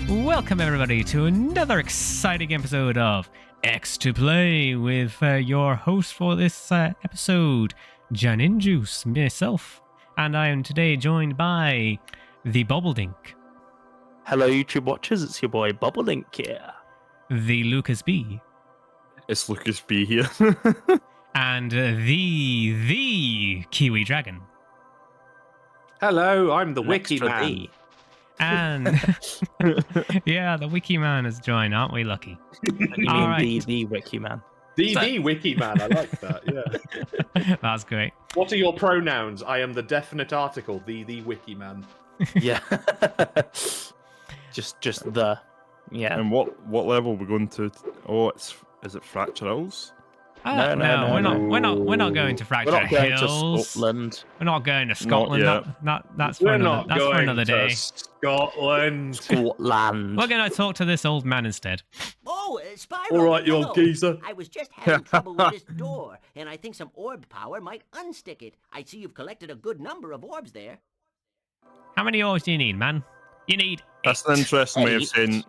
Welcome everybody to another exciting episode of X to Play with your host for this episode, Janni, myself, and I am today joined by the Bobbledink. Hello YouTube watchers, it's your boy Bobbledink here. The Lucas B. It's Lucas B here. And the Kiwi Dragon. Hello, I'm the Next Wiki to Man. thee. And yeah, the Wiki Man has joined, aren't we lucky? You All mean right. the Wiki Man? The Wiki Man, I like that, yeah. That's great. What are your pronouns? I am the definite article, the Wiki Man. Yeah. just the. Yeah. And what level are we going to? Oh, is it Fracturals? No, we're not going to Fracture We're not going Hills. to Scotland. We're not going to Scotland. yet. That's for We're another. not That's going for another to day. Scotland. Scotland. We're going to talk to this old man instead. Oh, Spyro. All right, you hello. old geezer. I was just having trouble with this door, and I think some orb power might unstick it. I see you've collected a good number of orbs there. How many orbs do you need, man? You need That's 8. an interesting way of saying.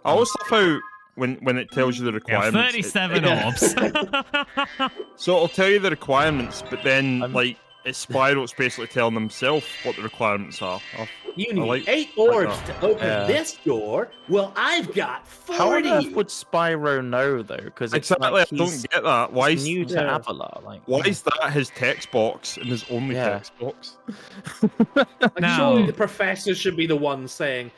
I always love how when it tells you the Yeah, requirements. 37 orbs. So it'll tell you the requirements, but then like it's Spyro, it's basically telling himself what the requirements are. You I need like- 8 orbs like to open this door. Well, I've got 40. How on earth would Spyro know though? Because it's Exactly, like I don't get that. Why is new to Yeah. Avila. Like, why is that his text box and his only Yeah. text box? Like, No. surely the professor should be the one saying,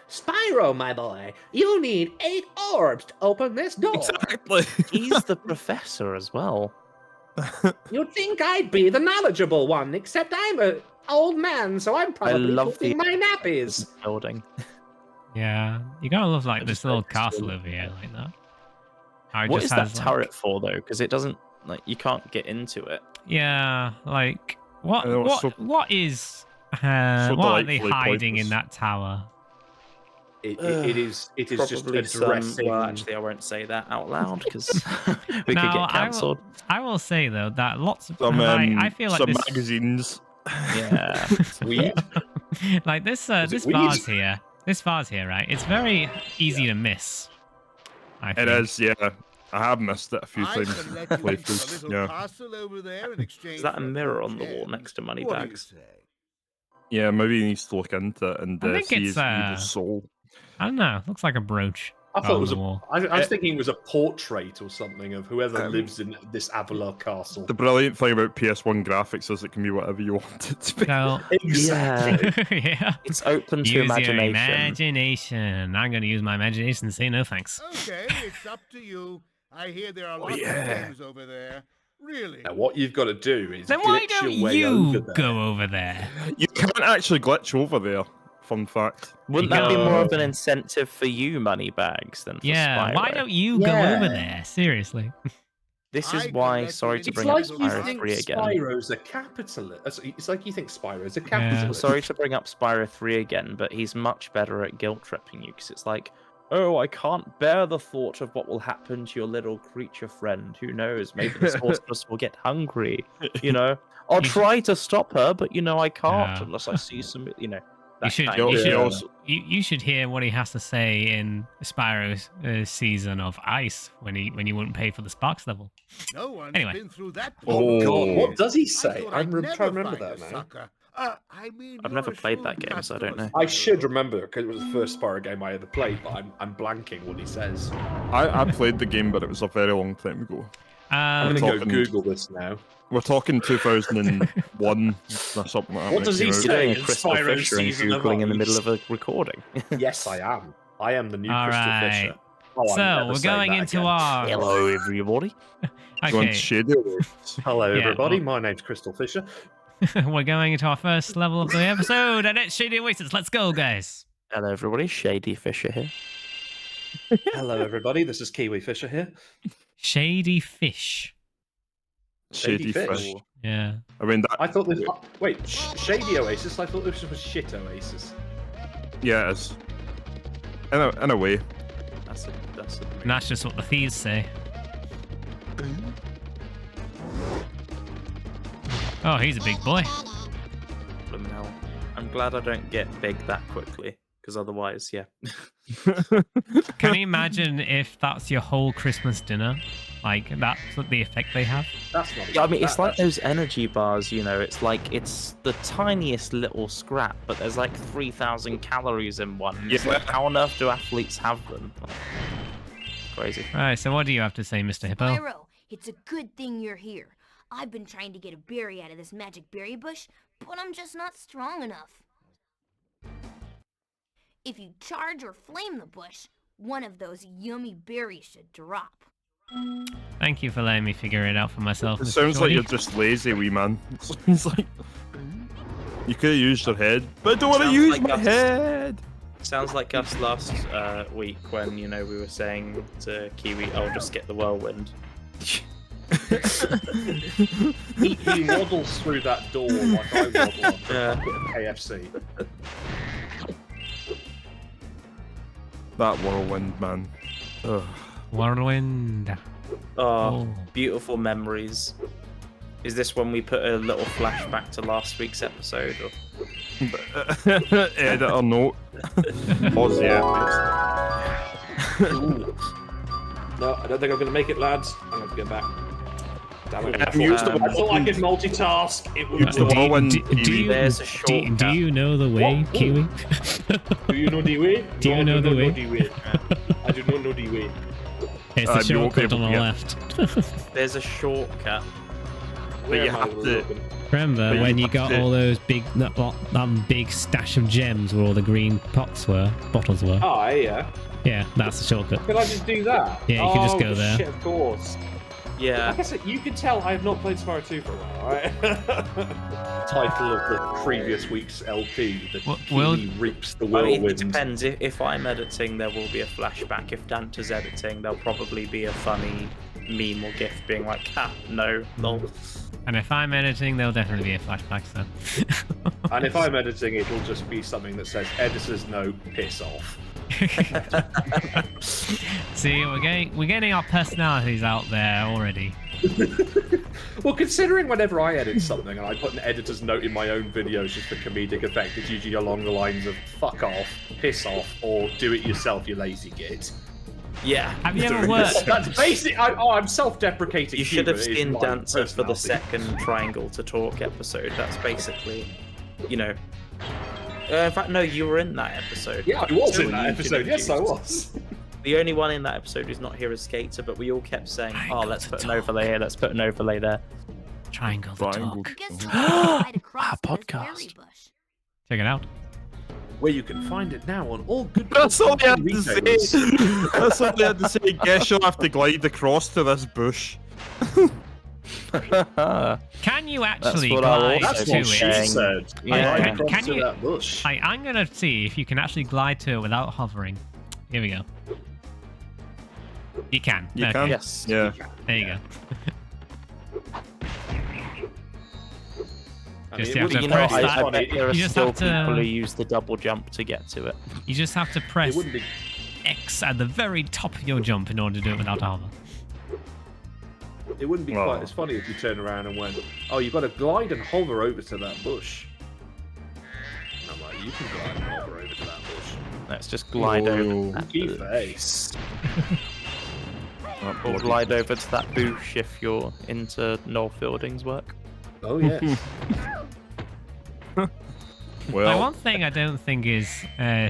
Spyro, my boy, you need 8 orbs to open this door. Exactly. he's the professor as well. You'd think I'd be the knowledgeable one, except I'm an old man, so I'm probably love putting the- my nappies. Building. Yeah, you gotta love like I this just little like this castle building. over here like that. How it What just is that has, like- turret for though? Because it doesn't like you can't get into it. Yeah, like what? I know, it's so- What is? What are they delightfully hiding in pointless. that tower? It is just Probably addressing. well, actually, I won't say that out loud because we No, could get cancelled. I will say though that lots of Some, I feel like some this magazines. Yeah. Weed? like this it this weed? vase here. This vase here, right? It's very easy to miss. I It think. is, yeah. I have missed it a few I times. can let you into a Playthroughs, little yeah. castle over there in exchange Is that a for mirror on the gems. wall next to What do you Moneybags? say? Yeah, maybe he needs to look into it and I think see it's, his evil soul. I don't know. Looks like a brooch. I thought it on was the a. wall. I was thinking it was a portrait or something of whoever lives in this Avila castle. The brilliant thing about PS1 graphics is it can be whatever you want it to be. So Exactly. yeah. It's open to Use imagination. your imagination. I'm going to use my imagination and say no thanks. Okay, it's up to you. I hear there are lots yeah. of things over there. Really? Now, what you've got to do is Then why glitch don't your way over you there. go over there? You can't actually glitch over there. Fun fact. Wouldn't that be more of an incentive for you, Moneybags, than for Yeah, why Spyro? don't you go Yeah. over there? Seriously. This I is can why. let Sorry you to It's bring in up like you Spyro think 3 again. Spyro's a capitalist. It's like you think Spyro's a Yeah. capitalist. Sorry to bring up Spyro 3 again, but he's much better at guilt tripping you because it's like, oh, I can't bear the thought of what will happen to your little creature friend. Who knows? Maybe the sorceress will get hungry. You know, I'll You try to stop her, but you know I can't Yeah. unless I see some. You know, You that should, kind you, of- Yeah. should, also- you should hear what he has to say in Spyro's season of Ice when he wouldn't pay for the Sparks level. No one's Anyway. been through that. Oh, before. God, what does he I say? thought I'm I'd trying to never remember find that a now. sucker. I mean, I've you're never a played that shrewd game, so I don't customer, know. I Spyro. should remember because it was the first Spyro game I ever played, but I'm blanking what he says. I played the game, but it was a very long time ago. I'm Um, gonna go talking- Google this now. We're talking 2001 or something like that. What does he when it say? came You're doing a in Crystal Spyro Fisher and season of googling in the Ice. middle of a recording. Yes, I am. I am the new All Crystal right. Fisher. Oh, I'm so never we're saying going that into again. our Hello, everybody. out. Going okay. Shady. Hello, Yeah, everybody. well- My name's Crystal Fisher. We're going into our first level of the episode, and it's Shady Oasis. Let's go, guys. Hello, everybody. Shady Fisher here. Hello, everybody. This is Kiwi Fisher here. Shady Fish. Shady Fish. fish. Yeah. I mean, that, I thought this. Wait, Shady Oasis? I thought this was Shit Oasis. yeah, it is. In a way. That's a. And that's just what the thieves say. Oh, he's a big boy. Blooming hell. I'm glad I don't get big that quickly, because otherwise, yeah. Can you imagine if that's your whole Christmas dinner? Like, that's what the effect they have? That's not. Yeah, I mean, it's like that's- those energy bars, you know, it's like, it's the tiniest little scrap, but there's like 3,000 calories in one. It's Yeah. like, how on earth do athletes have them? Crazy. Right, so what do you have to say, Mr. Hippo? Spyro, it's a good thing you're here. I've been trying to get a berry out of this magic berry bush, but I'm just not strong enough. If you charge or flame the bush, one of those yummy berries should drop. Thank you for letting me figure it out for myself. It Mr. sounds like Shorty. you're just lazy, wee man. It's like you could have used your head, but I don't want to Sounds use like my us. head. Sounds like us last week when, you know, we were saying to Kiwi, "Oh, just get the whirlwind." He waddles through that door like I waddle after Yeah. a bit of KFC. That whirlwind, man. Ugh. Whirlwind. Oh, Oh. beautiful memories. Is this when we put a little flashback to last week's episode? Or... Editor note. Pause the epic. Ooh. No, I don't think I'm going to make it, lads. I'm going to have to get back. Damn it. Use the I thought I could multitask. It would Use the whirlwind, Kiwi. There's a do shortcut. you know the way, What? Kiwi? Do you know the way? Do you No, know I the don't way? the way. I do not know the way. It's the you won't be shortcut on able the to left. There's a shortcut. Where you am I have to- looking? Remember But when you you got have to- all those big, that big stash of gems where all the green bottles were? Oh, yeah. Yeah, that's the shortcut. Can I just do that? Yeah, you can just go there. Shit, of course. Yeah. Like I said, you can tell I have not played Spyro 2 for a while, right? Title of the previous week's LP, the Well, Kiwi reaps the I mean, it whirlwind. depends. If I'm editing, there will be a flashback. If Dante's editing, there'll probably be a funny meme or gif being like, "Ha, no, lol." And if I'm editing, there'll definitely be a flashback, so. And if I'm editing, it will just be something that says, editor's note, piss off. See, we're getting our personalities out there already. Well, considering whenever I edit something and I put an editor's note in my own videos just for comedic effect, it's usually along the lines of fuck off, piss off, or do it yourself, you lazy git. Yeah. Have you ever worked? That's basic. I'm self-deprecating. You should have humour, it's skinned my Dancer for the personality. second Triangle to Talk episode. That's basically, you know. In fact, no, you were in that episode. Yeah, I was in Until that you episode. Yes, I introduced. was. The only one in that episode who's not here is Skater, but we all kept saying, Triangle "Oh, let's to put an talk. overlay here. Let's put an overlay there." Triangle the Triangle. talk. Guess who right across Our this podcast. berry bush? Check it out. Where you can find it now on all good. That's all I had to retailers. say. That's all I had to say. Guess you'll have to glide across to this bush. Can you actually what I glide also That's to what she it? said. Yeah. I Can- got can to you- that bush. I'm gonna see if you can actually glide to it without hovering. Here we go. You can. You Okay, can? Yes. Yeah. There you go. I Just mean, you have it to wouldn't You be know, press quite as that. I funny- bet there are You just still have to- people who use the double jump to get to it. You just have to It press wouldn't be. X at the very top of your jump in order to do it without a hover. It wouldn't be Oh. quite as funny if you turned around and went, "Oh, you've got to glide and hover over to that bush." And I'm like, "You can glide and hover over to that bush." Let's just glide over Whoa. that Key bush. face. That Or bloody- glide over to that bush if you're into Noel Fielding's work. Oh yes. Well, Like, one thing I don't think is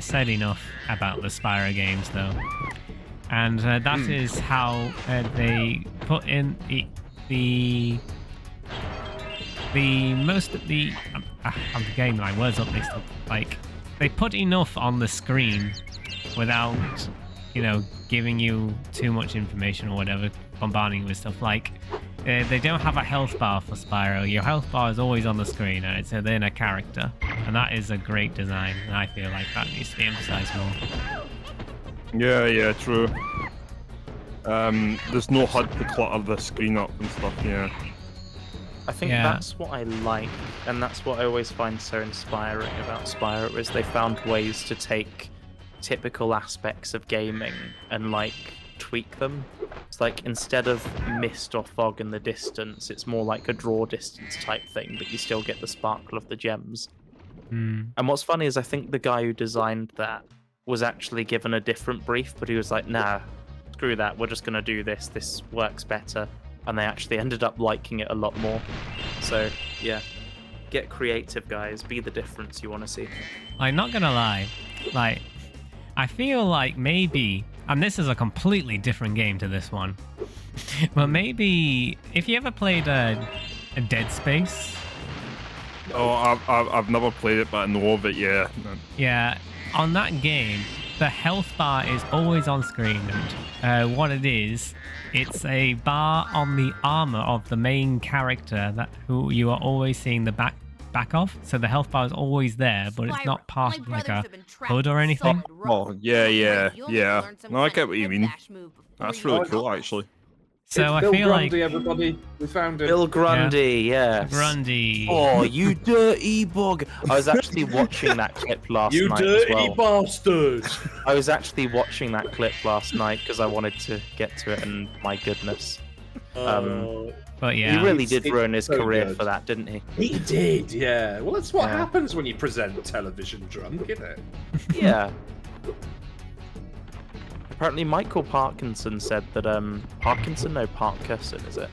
said enough about the Spyro games, though, and that is how they put in the most of the I'm getting my words up mixed up. Like, they put enough on the screen without, you know, giving you too much information or whatever, bombarding you with stuff. Like, they don't have a health bar for Spyro. Your health bar is always on the screen, and it's within a character, and that is a great design. And I feel like that needs to be emphasized more. yeah, true. There's no HUD to clutter the screen up and stuff, yeah. I think Yeah. that's what I like, and that's what I always find so inspiring about Spyro, is they found ways to take typical aspects of gaming and, like, tweak them. It's like, instead of mist or fog in the distance, it's more like a draw distance type thing, but you still get the sparkle of the gems. Mm. And what's funny is I think the guy who designed that was actually given a different brief, but he was like, nah, screw that, we're just going to do this. This works better. And they actually ended up liking it a lot more. So, yeah. Get creative, guys. Be the difference you want to see. I'm not gonna lie, like, I feel like maybe, and this is a completely different game to this one, but maybe if you ever played a Dead Space. Oh, I've never played it, but I know of it. Yeah. Yeah, on that game, the health bar is always on screen, and what it is, it's a bar on the armor of the main character who you are always seeing the back of. So the health bar is always there, but it's not part of like a HUD or anything. Oh, yeah. No, I get what you mean. That's really cool, actually. So it's I Bill feel Grundy, like everybody, we found him. Bill Grundy, yes. Grundy. Oh, you dirty bug! I was actually watching that clip last You night dirty as well. bastard! I was actually watching that clip last night because I wanted to get to it, and my goodness. But yeah, He really did it's ruin his so career good. for that, didn't he? He did, yeah. Well, that's what Yeah. happens when you present television drunk, isn't it? Yeah. Apparently, Michael Parkinson said that Parkinson is it?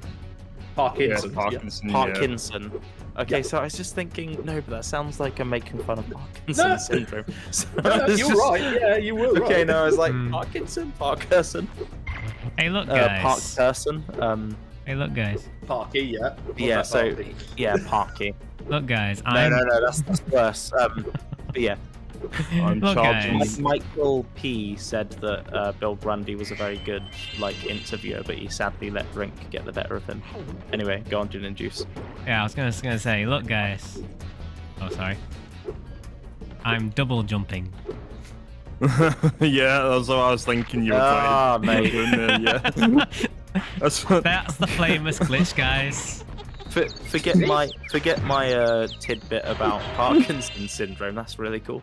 Parkinson. Yeah, Parkinson. Parkinson. Okay, Yeah. so I was just thinking, no, but that sounds like I'm making fun of Parkinson No. syndrome. So Yeah. it's You're just- right, yeah, you were right. Okay, no, I was like, Hmm. Parkinson. hey look guys, Parkinson. hey look guys, Parky, yeah. What's Yeah, that, so Parky? yeah, Parky. look guys, No, that's worse. But yeah, I'm look charging. guys. Michael P said that Bill Grundy was a very good interviewer, but he sadly let drink get the better of him. Anyway, go on, Gin and Juice. Yeah, I was gonna say, look guys. Oh, sorry. I'm double jumping. Yeah, that's what I was thinking. You were Ah, trying to mate. do in there, yeah. That's what. That's the famous glitch, guys. Forget my tidbit about Parkinson's syndrome. That's really cool.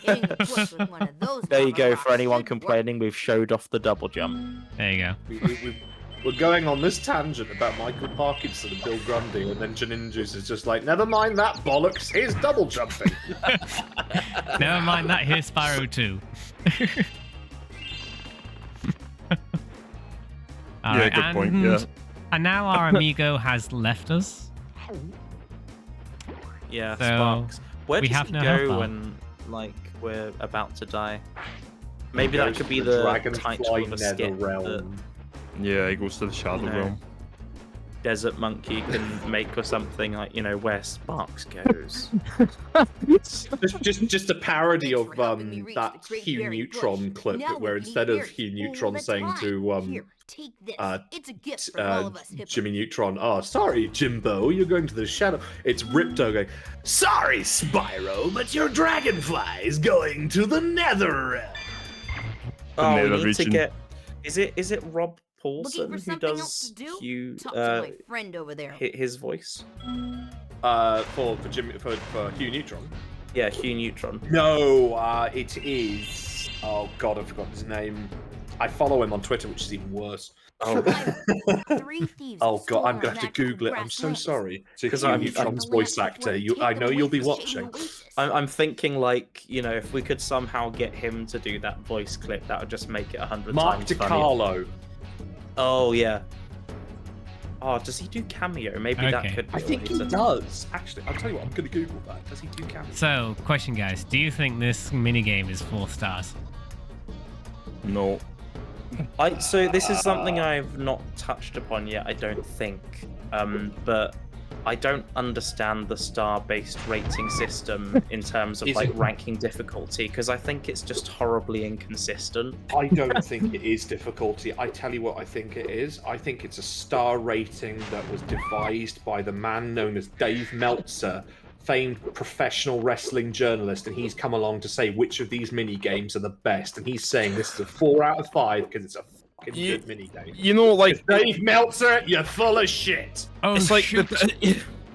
Hitting the push with one of those There you lava go. rocks For anyone should work. complaining, we've showed off the double jump. There you go. We're going on this tangent about Michael Parkinson and Bill Grundy, and then Janine Juice is just like, never mind that bollocks, here's double jumping. Never mind that. Here's Spyro 2. Yeah, good point, yeah. And now our amigo has left us. Yeah, So, Sparks. Where we does have he no health go bar. when we're about to die? Maybe that Goes could to be the Dragonfly title of a skit. Nether That, realm. Yeah, he goes to the Shadow You know. Realm. Desert Monkey can make or something like, where Sparks goes. Just a parody of Thanks for helping me reach that the Great Hugh Berry Neutron Bush. clip, Now where we can instead eat of berries Hugh all Neutron the saying time. to Here, take this. It's a gift for all of us hippos. Jimmy Neutron, oh, sorry, Jimbo, you're going to the shadow. It's Ripto going, sorry, Spyro, but your dragonfly is going to the nether realm. Oh, we Nether need to region. get. Is it Rob Looking Paulson for who something else does to do? Hugh, Talk to my friend over there. his voice? For Hugh Neutron. Yeah, Hugh Neutron. No, it is. Oh God, I forgot his name. I follow him on Twitter, which is even worse. Oh, Three thieves Oh have God, I'm stolen gonna have to natural Google it. I'm grass so land. sorry. To 'Cause Hugh I'm- Neutron's I'm- voice actor. I know you'll be watching. I'm thinking like, if we could somehow get him to do that voice clip, that would just make it 100 Mark times funnier. DiCarlo. Oh yeah. Oh, does he do cameo? Maybe that Okay. could be I what think he said. does. Actually, I'll tell you what. I'm gonna Google that. Does he do cameo? So, question, guys. Do you think this minigame is 4 stars? No. So this is something I've not touched upon yet, I don't think. But I don't understand the star-based rating system in terms of Is like it- ranking difficulty, because I think it's just horribly inconsistent. I don't think it is difficulty. I tell you what I think it is. I think it's a star rating that was devised by the man known as Dave Meltzer, famed professional wrestling journalist, and he's come along to say which of these mini games are the best. And he's saying this is a 4 out of 5 because it's a fucking You- good mini game. You know, like Dave Meltzer, you're full of shit. Oh, it's like shoot.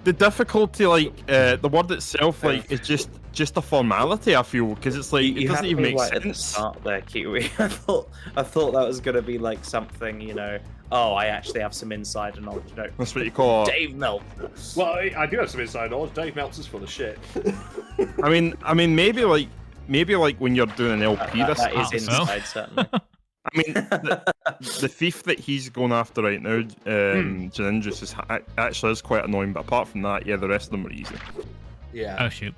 the difficulty, like the word itself, like is just a formality. I feel because it's like it You doesn't had even me make right at the sense. start there, Kiwi. I thought that was gonna be like something, oh, I actually have some insider knowledge. No, That's what you call it. Dave Meltzer. Well, I do have some inside knowledge. Dave Meltzer's full of shit. I mean, maybe like when you're doing an LP, That this is inside, certainly. I mean, the thief that he's going after right now, Janindrus, actually is quite annoying. But apart from that, yeah, the rest of them are easy. Yeah. Oh shoot.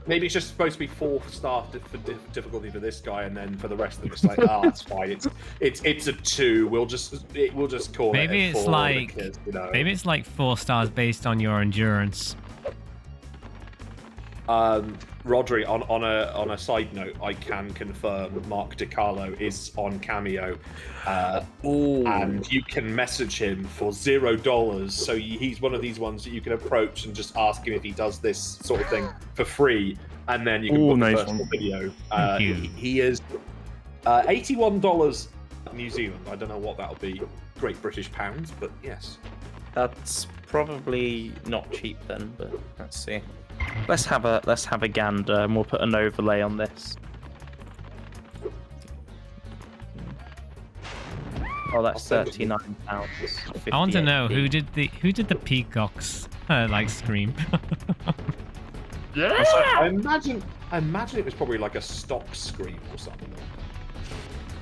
Maybe it's just supposed to be 4-star for difficulty for this guy, and then for the rest of them, it's like, it's fine. It's a 2. We'll just call Maybe it. it's 4 like because, you know. maybe it's like 4 stars based on your endurance. Rodri, on a side note, I can confirm Mark DiCarlo is on Cameo, and you can message him for $0. So he's one of these ones that you can approach and just ask him if he does this sort of thing for free, and then you can book nice the first one. video. Thank you. He is $81 New Zealand. I don't know what that'll be, Great British pounds, but yes. That's probably not cheap then, but let's see. Let's have a gander, and we'll put an overlay on this. Oh, that's £39. I want to know who did the peacocks like scream. Yeah. I imagine it was probably like a stock scream or something.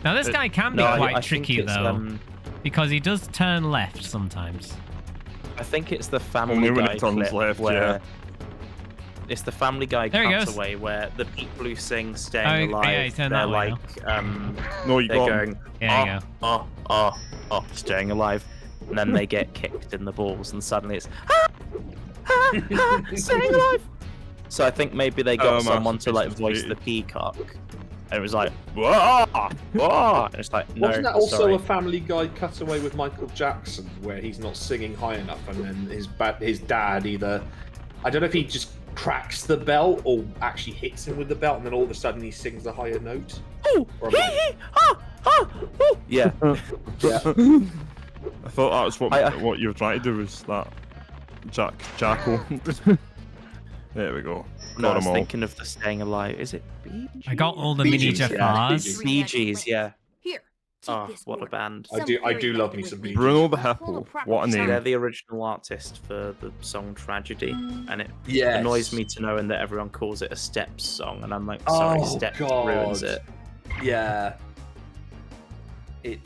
Now this guy can be No, quite I think tricky it's, though, because he does turn left sometimes. I think it's the Family Only when Guy it turns clip left, where yeah. it's the Family Guy There he goes. cutaway where the people who sing "Staying Oh, Alive," yeah, he turned they're that way, like, No, you they're got going, Yeah, you oh, staying alive, and then they get kicked in the balls, and suddenly it's staying alive. So I think maybe they got someone to like voice the peacock, and it was like, whoa, whoa, and it's like, no, Wasn't that also sorry. a Family Guy cutaway with Michael Jackson, where he's not singing high enough, and then his dad either, I don't know if he just cracks the belt or actually hits him with the belt, and then all of a sudden he sings a higher note. Yeah. Yeah. I thought that was what you were trying to do was that Jackal. There we go. No, I Got was them all. thinking of the Staying Alive. Is it Bee Gees? I got all the Bee mini Gees, yeah. Jafars. Bee Gees, yeah. Here, take Oh, this what a board. band. I do love me some Bee Gees. Bruno the Pull a Hippo. proper What a sound. They're name. the original artist for the song Tragedy, and it Yes. annoys me to know that everyone calls it a Steps song, and I'm like, sorry, Oh, Steps God. ruins it. Yeah. It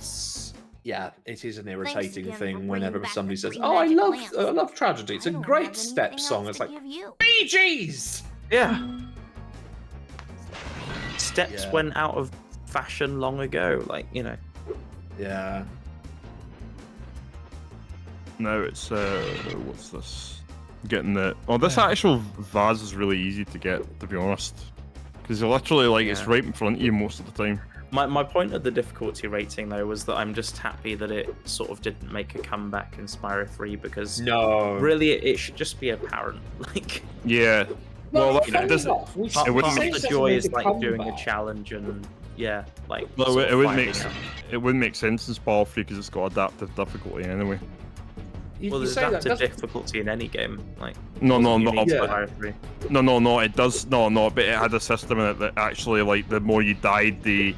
is an irritating again for thing bringing whenever back somebody the says, three "Oh, I magic love lamps. Tragedy. It's I a don't great have step anything song." else It's to like, give you. Bee Gees. Yeah. Steps Yeah. went out of fashion long ago, like, you know. Yeah. Now it's what's this? Getting the this actual vase is really easy to get, to be honest, because you're literally like it's Yeah. right in front of you most of the time. My point of the difficulty rating though was that I'm just happy that it sort of didn't make a comeback in Spyro 3 because No. really it should just be apparent. Like, Yeah. Well, you know, it doesn't. We It part wouldn't of make the sense joy to is make like a doing a comeback. challenge and yeah, like. No, sort it of would finding make out. it wouldn't make sense in Spyro 3 because it's got adaptive difficulty anyway. Well, there's adaptive difficulty in any game. Like, No, wasn't no, unique to Yeah. Spyro 3. No, it does. No, but it had a system in it that actually, like, the more you died, the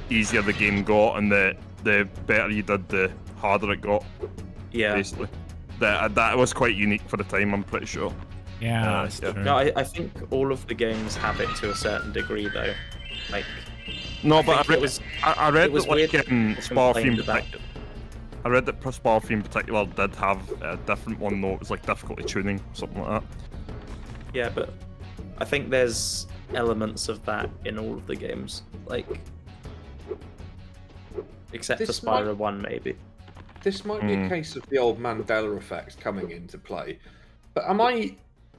easier the game got, and the better you did, the harder it got. Yeah. Basically, that was quite unique for the time. I'm pretty sure. Yeah, that's yeah. true. No, I think all of the games have it to a certain degree though. Like, No, I but think it was. I read it was that like weird in people Spyro 3 in complained about particular. I read that Spyro 3 in particular did have a different one though. It was like difficulty tuning, something like that. Yeah, but I think there's elements of that in all of the games. Like, except This for Spyro 1, maybe. This might be a case of the old Mandela effect coming into play, but am I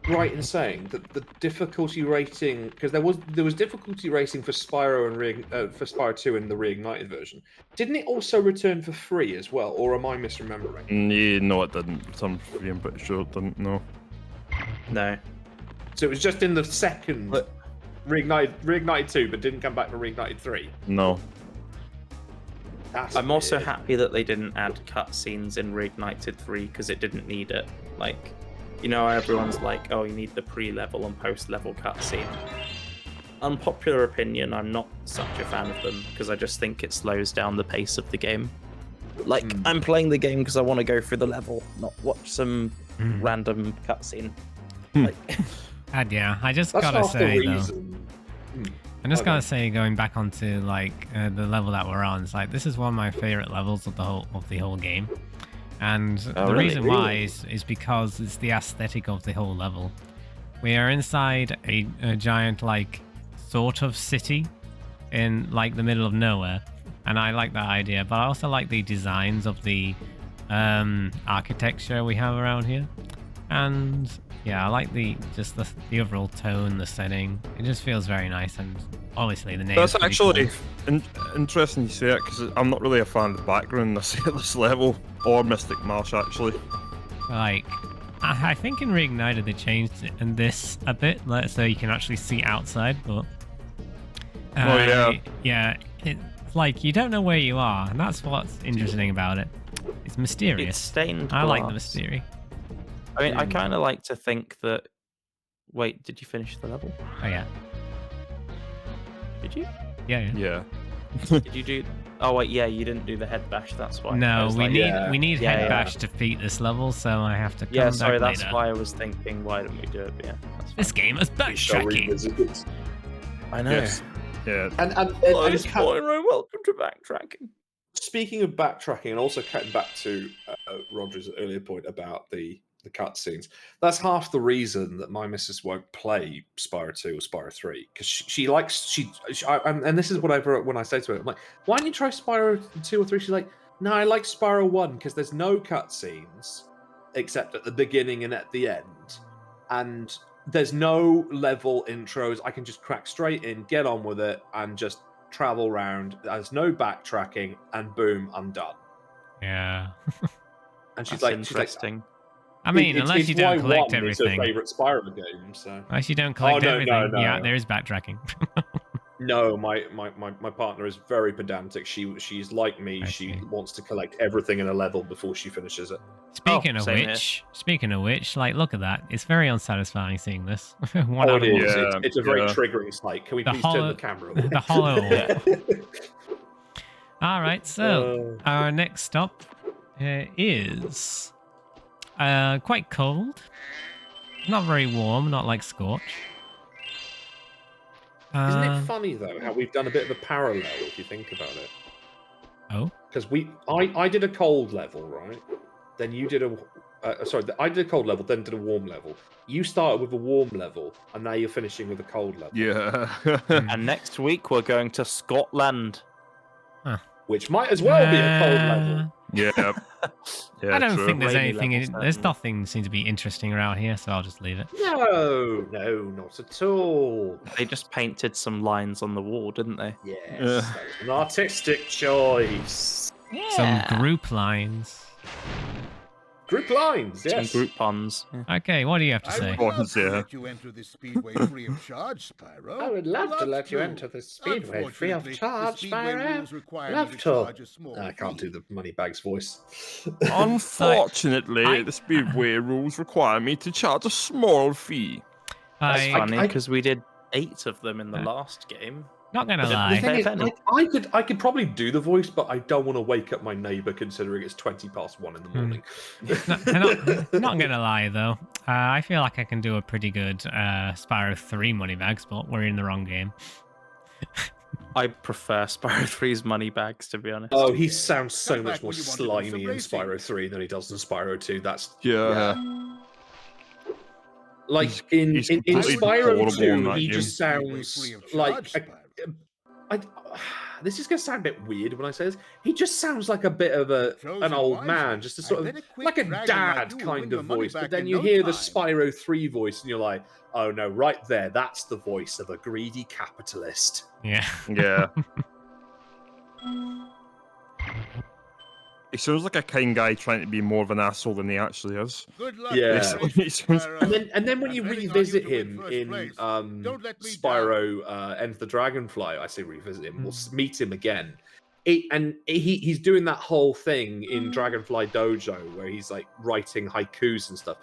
right in saying that the difficulty rating, because there was difficulty rating for Spyro and for Spyro 2 in the reignited version, didn't it also return for free as well, or am I misremembering? Yeah, no, it didn't. I'm pretty sure it didn't. No. No. So it was just in the second reignited 2, but didn't come back for reignited 3. No. That's I'm also weird. happy that they didn't add cutscenes in Reignited 3 because it didn't need it. Like, you know, everyone's like, oh, you need the pre-level and post-level cutscene. Unpopular opinion, I'm not such a fan of them because I just think it slows down the pace of the game. Like, I'm playing the game because I want to go through the level, not watch some random cutscene. Like, And yeah, I just That's gotta half the say though, reason. I just Okay. gotta say, going back onto like the level that we're on, it's like this is one of my favorite levels of the whole game, and the really? reason why is because it's the aesthetic of the whole level. We are inside a giant like sort of city in like the middle of nowhere, and I like that idea. But I also like the designs of the architecture we have around here, and yeah, I like the overall tone, the setting. It just feels very nice, and obviously the name. That's actually interesting you say it, because I'm not really a fan of the background in this level, or Mystic Marsh actually. Like, I think in Reignited they changed it in this a bit, so you can actually see outside, but yeah, it's like you don't know where you are, and that's what's interesting about it. It's mysterious. It's stained I like the glass. mystery. I mean, I kind of like to think that. Wait, did you finish the level? Oh yeah, Did you? yeah. Yeah. Did you do? Oh wait, yeah, you didn't do the head bash. That's why. I No, was we like, need we need Yeah, head yeah. bash to beat this level, so I have to come Yeah, back sorry, that's later. why I was thinking. Why don't we do it? But yeah, that's fine. This game is We shall backtracking. revisit it. I know. Yes. Yeah. And Hello, and Spyro, welcome to backtracking. speaking of backtracking, and also cutting back to Roger's earlier point about the cutscenes, that's half the reason that my missus won't play Spyro 2 or Spyro 3, because she likes and this is what when I say to her, I'm like, why don't you try Spyro 2 or 3? She's like, no, I like Spyro 1 because there's no cutscenes except at the beginning and at the end, and there's no level intros. I can just crack straight in, get on with it, and just travel around. There's no backtracking, and boom, I'm done. Yeah. And she's That's like, interesting. I mean, it's unless you don't why collect 1 is everything. her favorite Spyro game. So Unless you don't collect no, everything. no. Yeah, there is backtracking. no, my partner is very pedantic. She's like me. I She see. wants to collect everything in a level before she finishes it. Speaking of same which, like, look at that. It's very unsatisfying seeing this. One Oh, out it of one. is. Yeah, It's a very yeah. triggering sight. Can we The please hollow- turn the camera away? The hollow. All right, so our next stop is quite cold. Not very warm, not like Scorch. Isn't it funny though how we've done a bit of a parallel if you think about it? Oh, Because I did a cold level, right? Then you did I did a cold level, then did a warm level. You started with a warm level, and now you're finishing with a cold level. Yeah. And next week we're going to Scotland. Which might as well be a cold level. Yeah. Yeah, I don't true. think there's Rainy anything. level, There's certainly. nothing seems to be interesting around here, so I'll just leave it. No, not at all. They just painted some lines on the wall, didn't they? Yes, that was an artistic choice. Some group lines. Group lines, yes. Some group puns. Yeah. Okay, what do you have to I say? would love Buttons, to yeah. let you enter this speedway free of charge, Spyro. I would love to let you to. enter the speedway free of Unfortunately, charge, the speedway Spyro. rules require Love me to. charge a small I can't fee. do the Moneybags voice. Unfortunately, I- the Speedway rules require me to charge a small fee. That's I, funny I- because we did 8 of them in the last game. not gonna The lie. thing is, Penny. I could probably do the voice, but I don't want to wake up my neighbour considering it's 1:20 in the morning. Not gonna lie though. I feel like I can do a pretty good Spyro 3 Moneybags, but we're in the wrong game. I prefer Spyro 3's money bags, to be honest. Oh, he sounds so Come much back more when you want to do slimy some in racing. Spyro 3 than he does in Spyro 2. That's Yeah. like he's in completely Spyro horrible 2, in that he game. just sounds Free of like charge, this is gonna sound a bit weird when I say this. He just sounds like a bit of Chosen an old wisely. man, just a I sort bet of a quick like a dragon like dad you will kind win your of money voice. But back then in you no hear the time. Spyro 3 voice, and you're like, oh no, right there, that's the voice of a greedy capitalist. Yeah. Yeah. He sounds like a kind guy trying to be more of an asshole than he actually is. Good luck. Yeah. He sounds- And then when you I'm betting on you revisit to win him first in place. Don't let me Spyro Enter the Dragonfly, I say revisit him, we'll meet him again. He's doing that whole thing in Dragonfly Dojo where he's like writing haikus and stuff.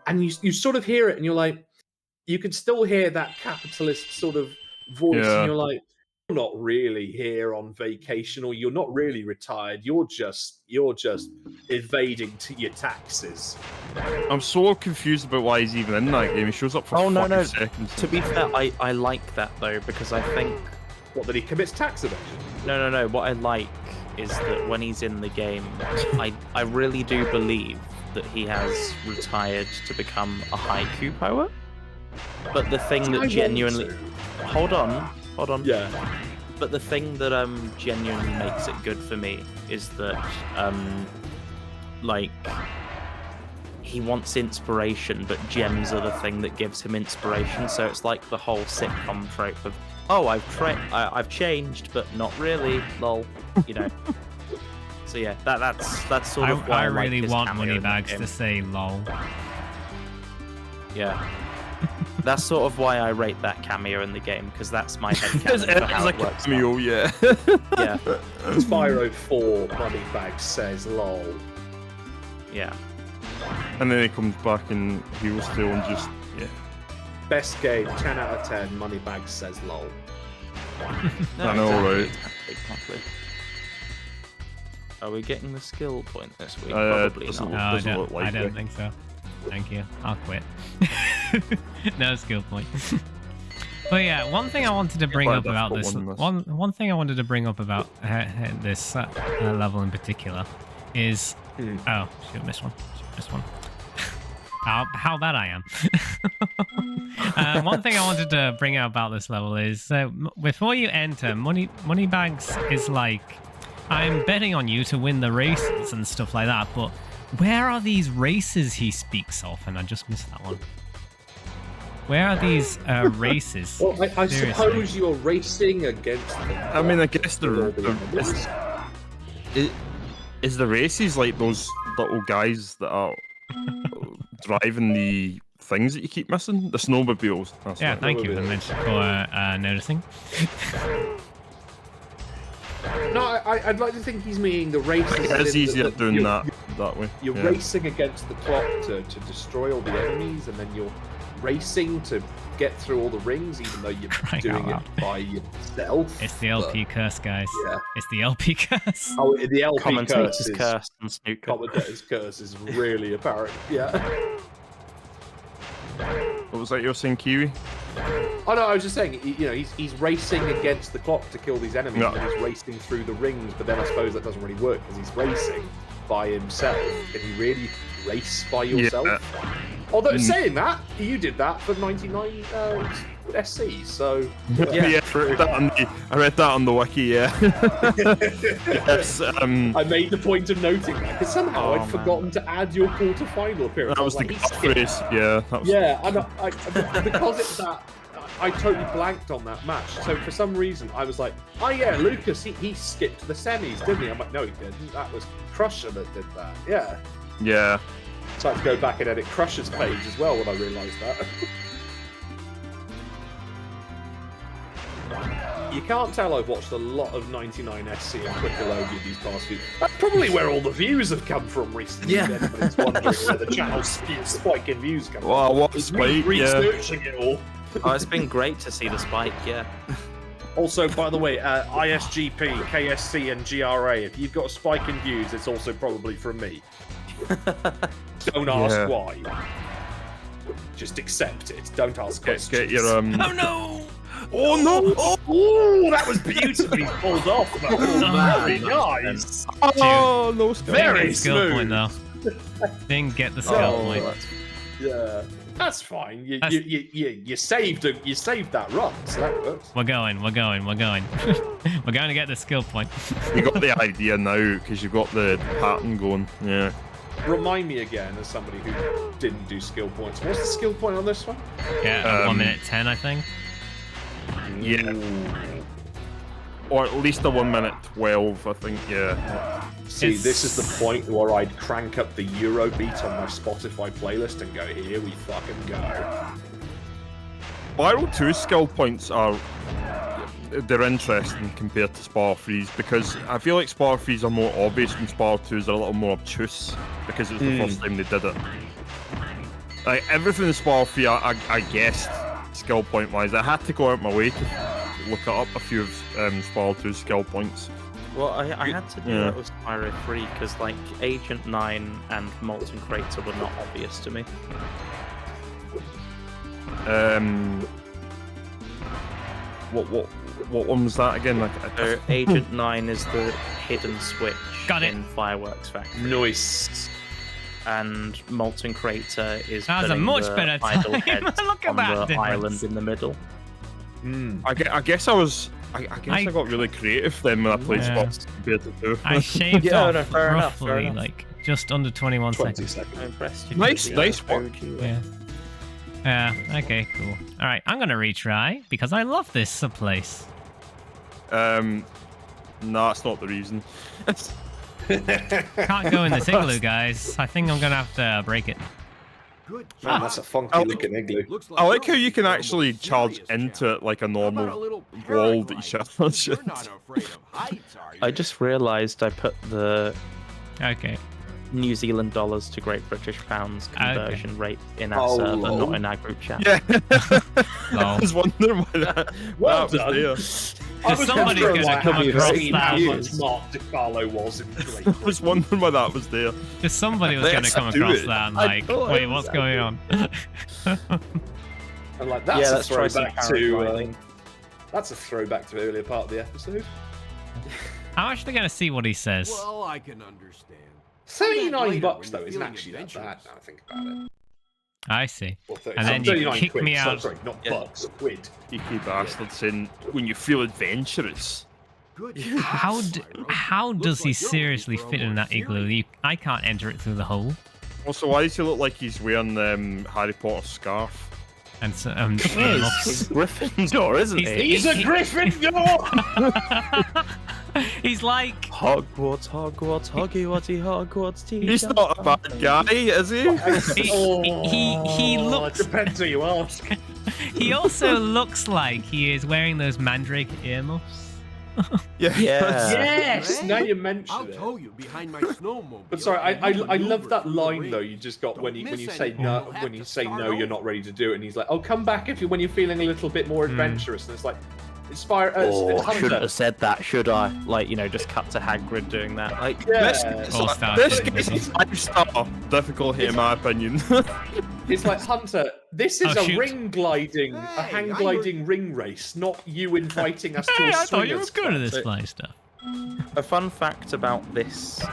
And you sort of hear it and you're like, you can still hear that capitalist sort of voice, Yeah. and you're like, you're not really here on vacation, or you're not really retired. You're just evading your taxes. I'm so confused about why he's even in that game. He shows up for fucking seconds. To be fair, I like that though, because I think... What, that he commits tax evasion? No. What I like is that when he's in the game, I really do believe that he has retired to become a haiku poet. But the thing that genuinely... Hold on. Yeah. But the thing that genuinely makes it good for me is that like he wants inspiration, but gems are the thing that gives him inspiration. So it's like the whole sitcom trope of, oh, I've changed, but not really, lol, you know. So yeah, that's sort of why I really like want Moneybags to say lol. Yeah. That's sort of why I rate that cameo in the game, because that's my head It's a cameo, yeah. Yeah. Spyro 4 Moneybags says lol. Yeah. And then he comes back and he will still and just, yeah. Best game, 10 out of 10, Moneybags says lol. I know, right? Exactly. Are we getting the skill point this week? Probably Probably not. not. I don't think so. Thank you. I'll quit. No skill point. But yeah, one thing I wanted to bring up about this one thing I wanted to bring up about this level in particular is oh shoot, missed one. How bad I am. One thing I wanted to bring out about this level is before you enter, Moneybags is like, I'm betting on you to win the races and stuff like that, but where are these races he speaks of? And I just missed that one. Where are these races? Well, I suppose you're racing against them. I mean, I guess is the races like those little guys that are driving the things that you keep missing? The snowmobiles. Yeah, thank you for noticing. No, I'd like to think he's meaning the races. It's easier doing that way. You're racing against the clock to destroy all the enemies, and then you're racing to get through all the rings, even though you're doing it by yourself. It's the LP curse, guys. Yeah. It's the LP curse. Oh, the LP Commentators curse and snooker. Commentators curse is really apparent. Yeah. What was that you were saying, Kiwi? Oh no, I was just saying, he's racing against the clock to kill these enemies, and he's racing through the rings, but then I suppose that doesn't really work, because he's racing by himself. Can you really race by yourself? Yeah. Although, saying that, you did that for 99 SC, so... Yeah, I read that on the wiki, yeah. Yes, I made the point of noting that, because somehow I'd forgotten to add your quarter-final appearance. That was the golf race, yeah. Because it's that... I totally blanked on that match, so for some reason I was like, oh yeah, Lucas, he skipped the semis, didn't he? I'm like, no he didn't, that was Crusher that did that, yeah. Yeah. So I had to go back and edit Crusher's page as well when I realised that. You can't tell I've watched a lot of 99SC and Quickelogian these past few. That's probably where all the views have come from recently. Yeah. Everybody's wondering where the channel's spike in views come from. Well, what It's spike? researching it all. Oh, it's been great to see the spike, yeah. Also, by the way, ISGP, KSC, and GRA, if you've got a spike in views, it's also probably from me. Don't ask why. Just accept it. Don't ask questions. Get your Oh no! Oh no! Oh, that was beautifully pulled off. Very nice. Oh no! Very skill smooth. point though. Didn't get the skill point. Yeah, that's fine. You saved that run, so that works. We're going. We're going to get the skill point. You got the idea now because you've got the pattern going. Yeah. Remind me again, as somebody who didn't do skill points. What's the skill point on this one? Yeah, 1 minute 10, I think. Yeah. Or at least a 1 minute 12, I think. Yeah. See, this is the point where I'd crank up the Eurobeat on my Spotify playlist and go, here we fucking go. Spyro 2 skill points they're interesting compared to Spyro 3's because I feel like Spyro 3's are more obvious and Spyro 2's are a little more obtuse because it was the first time they did it. Like everything in Spyro 3 I guessed skill point wise. I had to go out my way to look up a few of Spyro 2's skill points Well, I had to do that with Spyro 3 because, like, Agent 9 and Molten Crater were not obvious to me. What one was that again? Like, So Agent 9 is the hidden switch Got it. in Fireworks Factory. Nice. And Molten Crater is That was a putting much the better idle time. heads Look at on that the difference. island in the middle. I guess I got really creative then when I played Yeah. Spots compared to 2. I shaved Yeah, off no, fair enough, fair roughly enough. like just under 21 20 seconds. seconds. I'm impressed. Nice work. Yeah. Okay. Cool. All right. I'm gonna retry because I love this place. No, that's not the reason. Can't go in this igloo, guys. I think I'm gonna have to break it. Good Man, job. that's a funky looking igloo. Looks I like how you're you can almost actually charge serious into challenge. it like a How about a normal little wall that you paragliding? charge You're into. not afraid of heights, are you? I just realised I put the Okay. New Zealand dollars to Great British pounds conversion rate in our Oh, server, lol. not in our group chat. Yeah. Lol. I was wondering why that Well was done. there. I was somebody's wondering, gonna like, come have you across seen that. how much Mark DiCarlo was in Great I was wondering why that was there. Because somebody was gonna Let's come do across it. that and I like, thought wait, it what's was going on? And like that's Yeah, a let's try some throwback to paragliding. that's a throwback to the earlier part of the episode. I'm actually gonna see what he says. Well, I can understand. $39 when though you're isn't feeling actually that bad adventurous. now I think about it. I see. Or 30, And then you 39 kick quid, me so- out. Sorry, not Yeah. bucks, quid. Cheeky bastard saying when you feel adventurous. Good How job, d- Spyro. how Looks does he like you're seriously looking for a fit in more that igloo? serious- I can't enter it through the hole. Also, why does he look like he's wearing Harry Potter scarf? And so He's earmuffs. Gryffindor, isn't He's- he? He's a Gryffindor! He's like Hogwarts, Hogwarts, teacher. He's not a bad guy, is he? he looks. Depends who you ask. He also looks like he is wearing those mandrake earmuffs. Yeah. Yeah. Yes, now you I'll mention it. tow you behind my snowmobile. But sorry, I and you love maneuver that through the line though. ring. You just got when Don't you miss say anything. no You'll have when you to say start no, you're over. not ready to do it, and he's like, "Oh, come back if you when you're feeling a little bit more adventurous." And it's like, Spyro. Oh, I Hunter. shouldn't have said that, should I? Like, you know, just cut to Hagrid doing that. Like, Yeah, All-star This shit, guy's isn't 5-star difficulty in my opinion. it's like Hunter. This is Oh, a shoot. ring gliding, a Hey, hang I gliding ring race, not you inviting us to Hey, a I thought you swingers were good at club. this So- fly stuff. a fun fact about this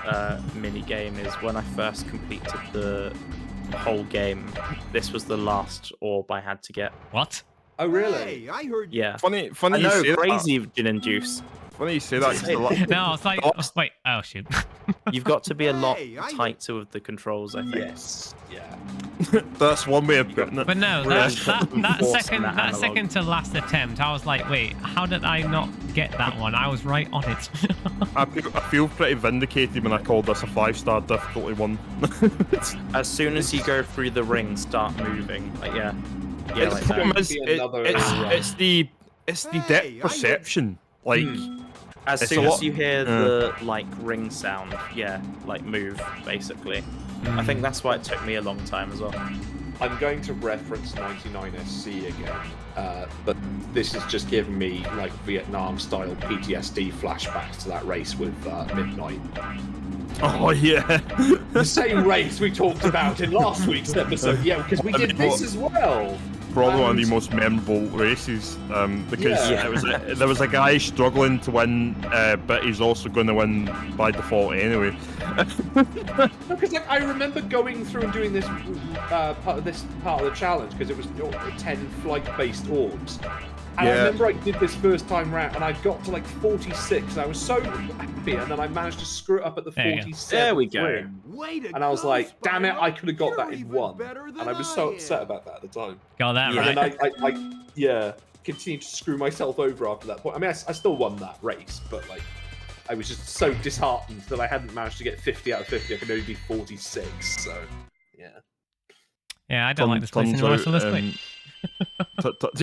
mini game is when I first completed the whole game, this was the last orb I had to get. What? Oh really? Hey, I heard you. Yeah. funny I you know, say crazy gin and juice. that. Funny you say that. 'cause the la- No, it's like, oh, wait, oh shoot. You've got to be a lot Hey, I- tighter with the controls, I think. Yes. Yeah. That's one way of putting it. But no, Whereas that forcing second that that analog. second to last attempt, I was like, wait, how did I not get that one? I was right on it. I feel pretty vindicated when I called this a 5-star difficulty one. As soon as you go through the ring, start moving. Like, yeah. Yeah, It's like The problem that. is, Be another it's run. the Hey, depth perception. Like, As it's soon a as lot- you hear the, like, ring sound, yeah, like, move, basically. I think that's why it took me a long time as well. I'm going to reference 99SC again, but this is just giving me like Vietnam-style PTSD flashbacks to that race with Midnight. oh yeah. The same race we talked about in last week's episode. Yeah, because we did this as well. Probably one of the And- most memorable races because Yeah. there was a guy struggling to win, but he's also going to win by default anyway. Because like, I remember going through and doing this part of the challenge because it was 10 flight-based orbs. And I Yeah. remember I did this first time round, and I got to like 46. And I was so happy, and then I managed to screw it up at the There you go. 47th There we go. ring. Way to And I was go, like, damn it, Spyro. I could have got that You're in even one. better And than I was so I upset am. about that at the time. Got that Yeah. right. And then I continued to screw myself over after that point. I mean, I still won that race, but like, I was just so disheartened that I hadn't managed to get 50 out of 50. I could only be 46, so yeah. Yeah, I don't like this place Turns anymore, out, so let's quit.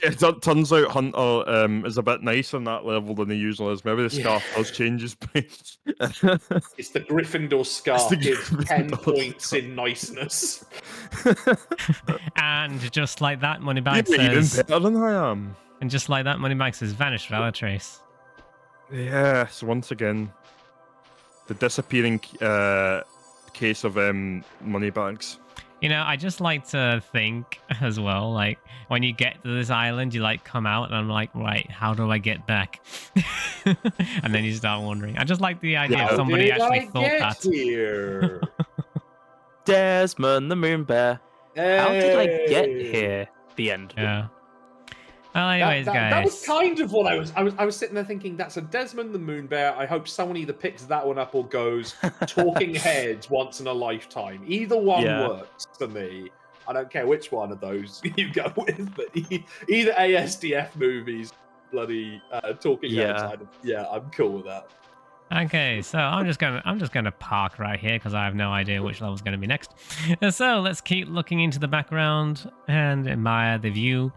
turns out Hunter is a bit nicer on that level than he usually is. Maybe the scarf does change his pace. It's the Gryffindor scarf. the Gives 10 Gryffindor points in niceness. And just like that, Moneybag You're even says, better than I am. and just like that, Moneybag says, vanished without a trace. Yes, once again, the disappearing case of money bags. You know, I just like to think as well, like, when you get to this island, you, like, come out, and I'm like, right, how do I get back? And then you start wondering. I just like the idea Yeah. if somebody Did actually I thought get that. here? Desmond the Moon Bear. How did I get Hey. here? The end. Yeah. Well, anyways, That was guys. kind of what I was sitting there thinking. That's a Desmond the Moon Bear. I hope someone either picks that one up or goes Talking Heads Once in a Lifetime. Either one Yeah. works for me. I don't care which one of those you go with, but either ASDF movies, bloody Talking Heads. I'm cool with that. Okay, so I'm just gonna park right here because I have no idea which level's gonna be next. So let's keep looking into the background and admire the view.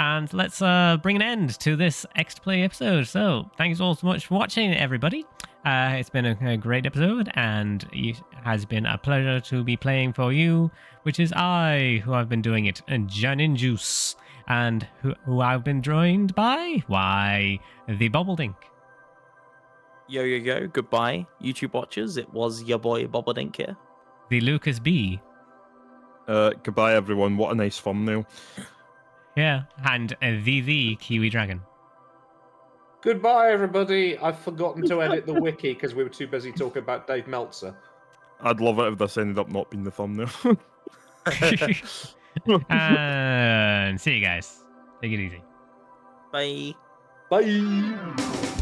And let's bring an end to this X2Play episode. So thanks all so much for watching, everybody. It's been a great episode, and it has been a pleasure to be playing for you, which is I, who have been doing it, and Janni, and who I've been joined by, why, the Bobbledink. Yo, yo, yo. Goodbye, YouTube watchers. It was your boy Bobbledink here. The Lucas B. Goodbye, everyone. What a nice thumbnail. Yeah, and the Kiwi Dragon. Goodbye, everybody. I've forgotten to edit the wiki because we were too busy talking about Dave Meltzer. I'd love it if this ended up not being the thumbnail. And see you guys. Take it easy. Bye. Bye.